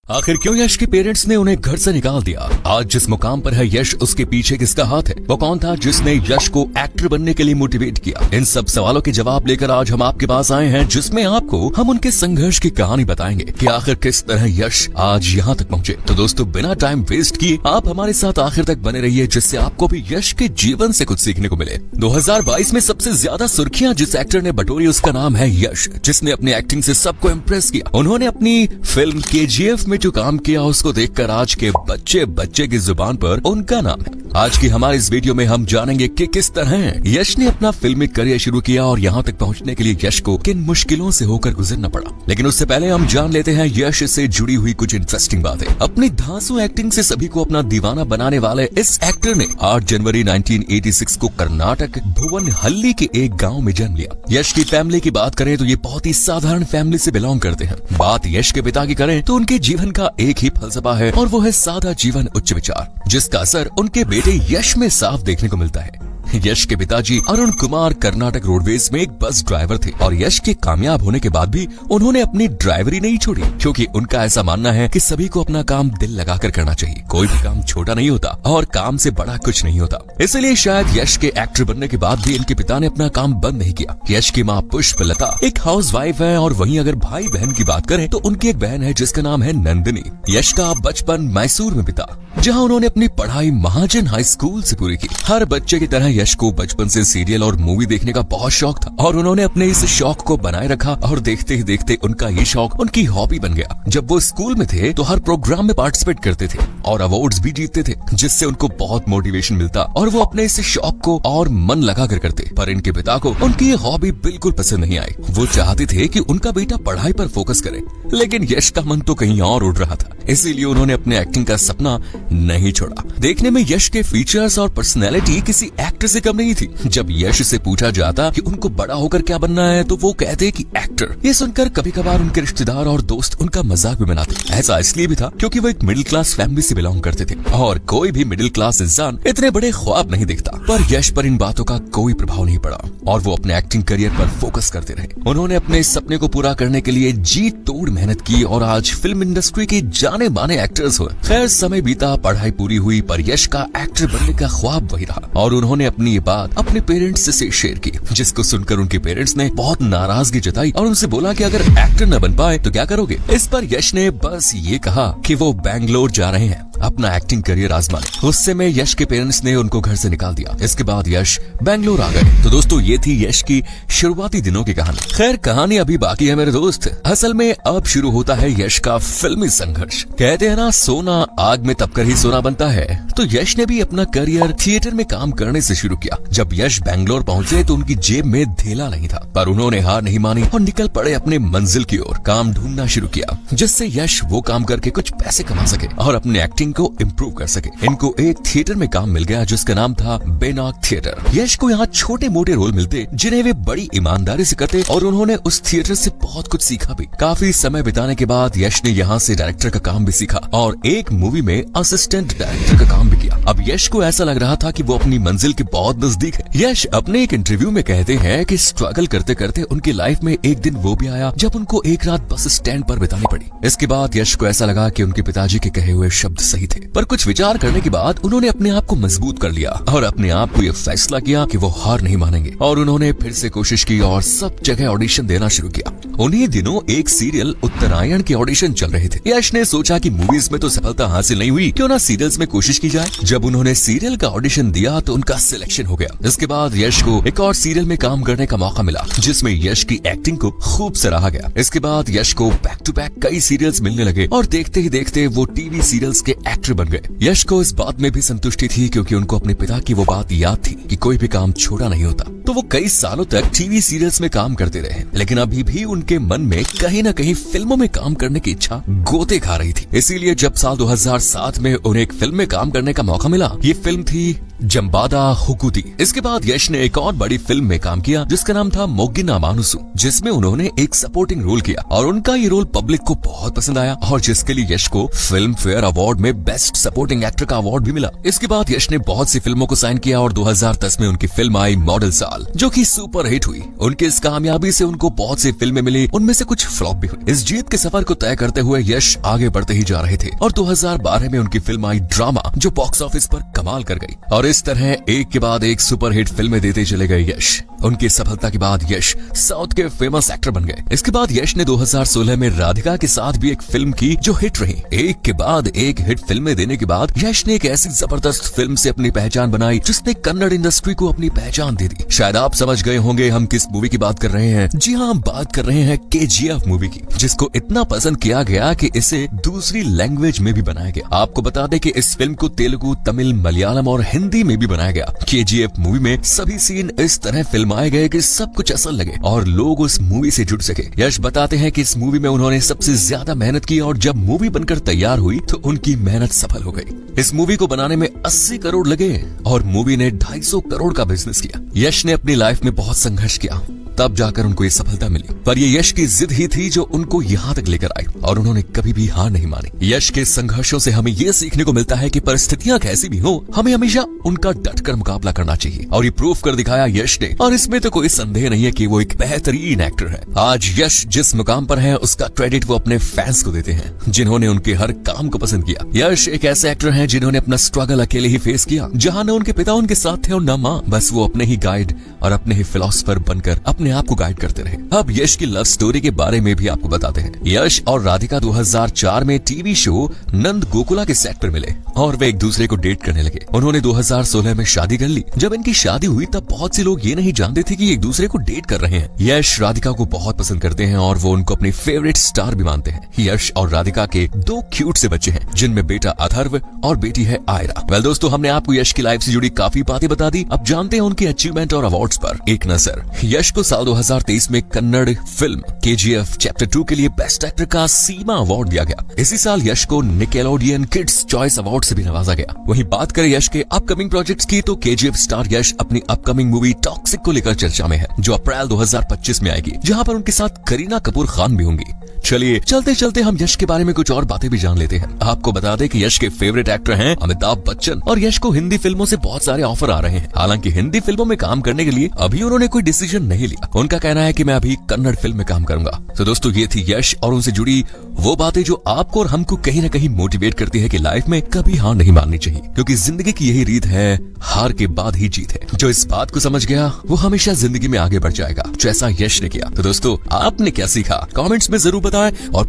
आखिर क्यों यश के पेरेंट्स ने उन्हें घर से निकाल दिया? आज जिस मुकाम पर है यश, उसके पीछे किसका हाथ है? वो कौन था जिसने यश को एक्टर बनने के लिए मोटिवेट किया? इन सब सवालों के जवाब लेकर आज हम आपके पास आए हैं, जिसमें आपको हम उनके संघर्ष की कहानी बताएंगे कि आखिर किस तरह यश आज यहाँ तक पहुँचे। तो दोस्तों, बिना टाइम वेस्ट किए आप हमारे साथ आखिर तक बने रहिए, जिससे आपको भी यश के जीवन से कुछ सीखने को मिले। 2022 में सबसे ज्यादा सुर्खियां जिस एक्टर ने बटोरी, उसका नाम है यश, जिसने अपनी एक्टिंग से सबको इम्प्रेस किया। उन्होंने अपनी फिल्म KGF में जो काम किया, उसको देखकर आज के बच्चे की जुबान पर उनका नाम है। आज की हमारे इस वीडियो में हम जानेंगे कि किस तरह यश ने अपना फिल्मी करियर शुरू किया और यहाँ तक पहुँचने के लिए यश को किन मुश्किलों से होकर गुजरना पड़ा। लेकिन उससे पहले हम जान लेते हैं यश से जुड़ी हुई कुछ इंटरेस्टिंग बातें। अपनी धांसू एक्टिंग से सभी को अपना दीवाना बनाने वाले इस एक्टर ने 8 जनवरी 1986 को कर्नाटक भुवनहल्ली के एक गाँव में जन्म लिया। यश की फैमिली की बात करें तो ये बहुत ही साधारण फैमिली से बिलोंग करते हैं। बात यश के पिता की करें तो उनके जीवन का एक ही फलसफा है और वो है सादा जीवन उच्च विचार, जिसका असर उनके बेटे यश में साफ देखने को मिलता है। यश के पिताजी अरुण कुमार कर्नाटक रोडवेज में एक बस ड्राइवर थे और यश के कामयाब होने के बाद भी उन्होंने अपनी ड्राइवरी नहीं छोड़ी, क्योंकि उनका ऐसा मानना है कि सभी को अपना काम दिल लगाकर करना चाहिए। कोई भी काम छोटा नहीं होता और काम से बड़ा कुछ नहीं होता। इसलिए शायद यश के एक्टर बनने के बाद भी इनके पिता ने अपना काम बंद नहीं किया। यश की माँ पुष्पलता एक हाउसवाइफ है और वहीं अगर भाई बहन की बात करें तो उनकी एक बहन है जिसका नाम है नंदिनी। यश का बचपन मैसूर में बीता, जहाँ उन्होंने अपनी पढ़ाई महाजन हाई स्कूल से पूरी की। हर बच्चे की तरह यश को बचपन से सीरियल और मूवी देखने का बहुत शौक था और उन्होंने अपने इस शौक को बनाए रखा और देखते ही देखते उनका ये शौक उनकी हॉबी बन गया। जब वो स्कूल में थे तो हर प्रोग्राम में पार्टिसिपेट करते थे और अवार्ड्स भी जीतते थे, जिससे उनको बहुत मोटिवेशन मिलता और वो अपने इस शौक को और मन लगा कर करते। पर इनके पिता को उनकी ये हॉबी बिल्कुल पसंद नहीं आई। वो चाहते थे कि उनका बेटा पढ़ाई पर फोकस करे, लेकिन यश का मन तो कहीं और उड़ रहा था। इसीलिए उन्होंने अपने एक्टिंग का सपना नहीं छोड़ा। देखने में यश के फीचर्स और पर्सनैलिटी किसी एक्टर से कम नहीं थी। जब यश से पूछा जाता कि उनको बड़ा होकर क्या बनना है तो वो कहते कि एक्टर। ये सुनकर कभी कभार उनके रिश्तेदार और दोस्त उनका मजाक भी बनाते। ऐसा इसलिए भी था क्योंकि वो एक मिडिल क्लास फैमिली से बिलोंग करते थे और कोई भी मिडिल क्लास इंसान इतने बड़े ख्वाब नहीं देखता। पर यश पर इन बातों का कोई प्रभाव नहीं पड़ा और वो अपने एक्टिंग करियर पर फोकस करते रहे। उन्होंने अपने इस सपने को पूरा करने के लिए जी तोड़ मेहनत की और आज फिल्म इंडस्ट्री के जाने माने एक्टर्स हुए। खैर, समय बीता, पढ़ाई पूरी हुई, पर यश का एक्टर बनने का ख्वाब वही रहा और उन्होंने अपनी ये बात अपने पेरेंट्स से शेयर की, जिसको सुनकर उनके पेरेंट्स ने बहुत नाराजगी जताई और उनसे बोला कि अगर एक्टर न बन पाए तो क्या करोगे। इस पर यश ने बस ये कहा कि वो बैंगलोर जा रहे हैं अपना एक्टिंग करियर आजमाने। गुस्से में यश के पेरेंट्स ने उनको घर से निकाल दिया। इसके बाद यश बैंगलोर आ गए। तो दोस्तों, ये थी यश की शुरुआती दिनों की कहानी। खैर, कहानी अभी बाकी है मेरे दोस्त। असल में अब शुरू होता है यश का फिल्मी संघर्ष। कहते हैं ना, सोना आग में तपकर ही सोना बनता है। तो यश ने भी अपना करियर थिएटर में काम करने से शुरू किया। जब यश बैंगलोर पहुंचे तो उनकी जेब में धेला नहीं था, पर उन्होंने हार नहीं मानी और निकल पड़े अपने मंजिल की ओर। काम ढूंढना शुरू किया जिससे यश वो काम करके कुछ पैसे कमा सके और अपने एक्टिंग को इम्प्रूव कर सके। इनको एक थिएटर में काम मिल गया जिसका नाम था बेनाक थिएटर। यश को यहाँ छोटे मोटे रोल मिलते जिन्हें वे बड़ी ईमानदारी से करते और उन्होंने उस थिएटर से बहुत कुछ सीखा भी। काफी समय बिताने के बाद यश ने यहाँ से डायरेक्टर का काम भी सीखा और एक मूवी में असिस्टेंट डायरेक्टर का काम भी किया। अब यश को ऐसा लग रहा था कि वो अपनी मंजिल के बहुत नजदीक है। यश अपने एक इंटरव्यू में कहते हैं कि स्ट्रगल करते करते उनकी लाइफ में एक दिन वो भी आया जब उनको एक रात बस स्टैंड पर बितानी पड़ी। इसके बाद यश को ऐसा लगा कि उनके पिताजी के कहे हुए शब्द सही थे, पर कुछ विचार करने के बाद उन्होंने अपने आप को मजबूत कर लिया और अपने आप को यह फैसला किया कि वो हार नहीं मानेंगे और उन्होंने फिर से कोशिश की और सब जगह ऑडिशन देना शुरू किया। उन्हीं दिनों एक सीरियल उत्तरायण के ऑडिशन चल रहे थे। यश ने सोचा कि मूवीज में तो सफलता हासिल नहीं हुई, क्यों ना सीरियल्स में कोशिश की जाए। जब उन्होंने सीरियल का ऑडिशन दिया तो उनका सिलेक्शन हो गया। इसके बाद यश को एक और सीरियल में काम करने का मौका मिला जिसमें यश की एक्टिंग को खूब सराहा गया। इसके बाद यश को बैक टू बैक कई सीरियल्स मिलने लगे और देखते ही देखते वो टीवी सीरियल्स के एक्टर बन गए। यश को इस बात में भी संतुष्टि थी क्योंकि उनको अपने पिता की वो बात याद थी कि कोई भी काम छोटा नहीं होता। तो वो कई सालों तक टीवी सीरियल्स में काम करते रहे, लेकिन अभी भी उनके मन में कहीं न कहीं फिल्मों में काम करने की इच्छा गोते खा रही थी। इसीलिए जब साल 2007 में उन्हें एक फिल्म में काम करने का मौका मिला, ये फिल्म थी जम्बादा हुकुदी। इसके बाद यश ने एक और बड़ी फिल्म में काम किया जिसका नाम था मोगिना मानुसु, जिसमें उन्होंने एक सपोर्टिंग रोल किया और उनका ये रोल पब्लिक को बहुत पसंद आया और जिसके लिए यश को फिल्म फेयर अवार्ड में बेस्ट सपोर्टिंग एक्टर का अवार्ड भी मिला। इसके बाद यश ने बहुत सी फिल्मों को साइन किया और 2010 में उनकी फिल्म आई मॉडल साल, जो कि सुपर हिट हुई। उनकी इस कामयाबी से उनको बहुत सी फिल्में मिली, उनमें से कुछ फ्लॉप भी हुई। इस जीत के सफर को तय करते हुए यश आगे बढ़ते ही जा रहे थे और 2012 में उनकी फिल्म आई ड्रामा, जो बॉक्स ऑफिस पर कमाल कर गई। और इस तरह एक के बाद एक सुपर हिट फिल्में देते चले गए यश। उनकी सफलता के बाद यश साउथ के फेमस एक्टर बन गए। इसके बाद यश ने 2016 में राधिका के साथ भी एक फिल्म की जो हिट रही। एक के बाद एक हिट फिल्में देने के बाद यश ने एक ऐसी जबरदस्त फिल्म से अपनी पहचान बनाई जिसने कन्नड़ इंडस्ट्री को अपनी पहचान दे दी। शायद आप समझ गए होंगे हम किस मूवी की बात कर रहे हैं। जी हाँ, हम बात कर रहे हैं KGF मूवी की, जिसको इतना पसंद किया गया कि इसे दूसरी लैंग्वेज में भी बनाया गया। आपको बता दें कि इस फिल्म को तेलुगु, तमिल, मलयालम और हिंदी में भी बनाया गया। KGF मूवी में सभी सीन इस तरह फिल्माए गए कि सब कुछ असल लगे और लोग उस मूवी से जुड़ सके। यश बताते हैं कि इस मूवी में उन्होंने सबसे ज्यादा मेहनत की और जब मूवी बनकर तैयार हुई तो उनकी मेहनत सफल हो गई। इस मूवी को बनाने में 80 करोड़ लगे और मूवी ने 250 करोड़ का बिजनेस किया। यश ने अपनी लाइफ में बहुत संघर्ष किया, तब जाकर उनको ये सफलता मिली। पर ये यश की जिद ही थी जो उनको यहाँ तक लेकर आई और उन्होंने कभी भी हार नहीं मानी। यश के संघर्षों से हमें ये सीखने को मिलता है कि परिस्थितियां कैसी भी हो, हमें हमेशा उनका डटकर मुकाबला करना चाहिए और ये प्रूफ कर दिखाया यश ने। और इसमें तो कोई संदेह नहीं है कि वो एक बेहतरीन एक्टर है। आज यश जिस मुकाम पर है उसका क्रेडिट वो अपने फैंस को देते हैं, जिन्होंने उनके हर काम को पसंद किया। यश एक ऐसे एक्टर हैं जिन्होंने अपना स्ट्रगल अकेले ही फेस किया, जहाँ न उनके पिता उनके साथ थे और न माँ। बस वो अपने ही गाइड और अपने ही फिलोसोफर बनकर अपने आप को गाइड करते रहे। अब यश की लव स्टोरी के बारे में भी आपको बताते हैं। यश और राधिका 2004 में टीवी शो नंद गोकुला के सेट पर मिले और वे एक दूसरे को डेट करने लगे। उन्होंने 2016 में शादी कर ली। जब इनकी शादी हुई तब बहुत से लोग ये नहीं जानते थे कि एक दूसरे को डेट कर रहे हैं। यश राधिका को बहुत पसंद करते हैं और वो उनको अपनी फेवरेट स्टार भी मानते हैं। यश और राधिका के 2 क्यूट से बच्चे हैं, जिनमें बेटा अथर्व और बेटी है आयरा। वेल दोस्तों, हमने आपको यश की लाइफ से जुड़ी काफी बातें बता दी। अब जानते हैं उनके अचीवमेंट और अवार्ड्स पर एक नजर। यश को साल 2023 में कन्नड़ फिल्म KGF चैप्टर 2 के लिए बेस्ट एक्टर का सीमा अवार्ड दिया गया। इसी साल यश को निकेलोडियन किड्स चॉइस अवार्ड से भी नवाजा गया। वहीं बात करें यश के अपकमिंग प्रोजेक्ट्स की तो KGF स्टार यश अपनी अपकमिंग मूवी टॉक्सिक को लेकर चर्चा में है, जो अप्रैल 2025 में आएगी, जहां पर उनके साथ करीना कपूर खान भी होंगी। चलिए चलते चलते हम यश के बारे में कुछ और बातें भी जान लेते हैं। आपको बता दें कि यश के फेवरेट एक्टर हैं अमिताभ बच्चन और यश को हिंदी फिल्मों से बहुत सारे ऑफर आ रहे हैं। हालांकि हिंदी फिल्मों में काम करने के लिए अभी उन्होंने कोई डिसीजन नहीं लिया। उनका कहना है कि मैं अभी कन्नड़ फिल्म में काम करूंगा। तो दोस्तों, ये थी यश और उनसे जुड़ी वो बातें जो आपको और हमको कहीं ना कहीं मोटिवेट करती है कि लाइफ में कभी हार नहीं माननी चाहिए, क्योंकि जिंदगी की यही रीत है, हार के बाद ही जीत है। जो इस बात को समझ गया वो हमेशा जिंदगी में आगे बढ़ जाएगा, जैसा यश ने किया। तो दोस्तों, आपने क्या सीखा कमेंट्स में जरूर बताएं और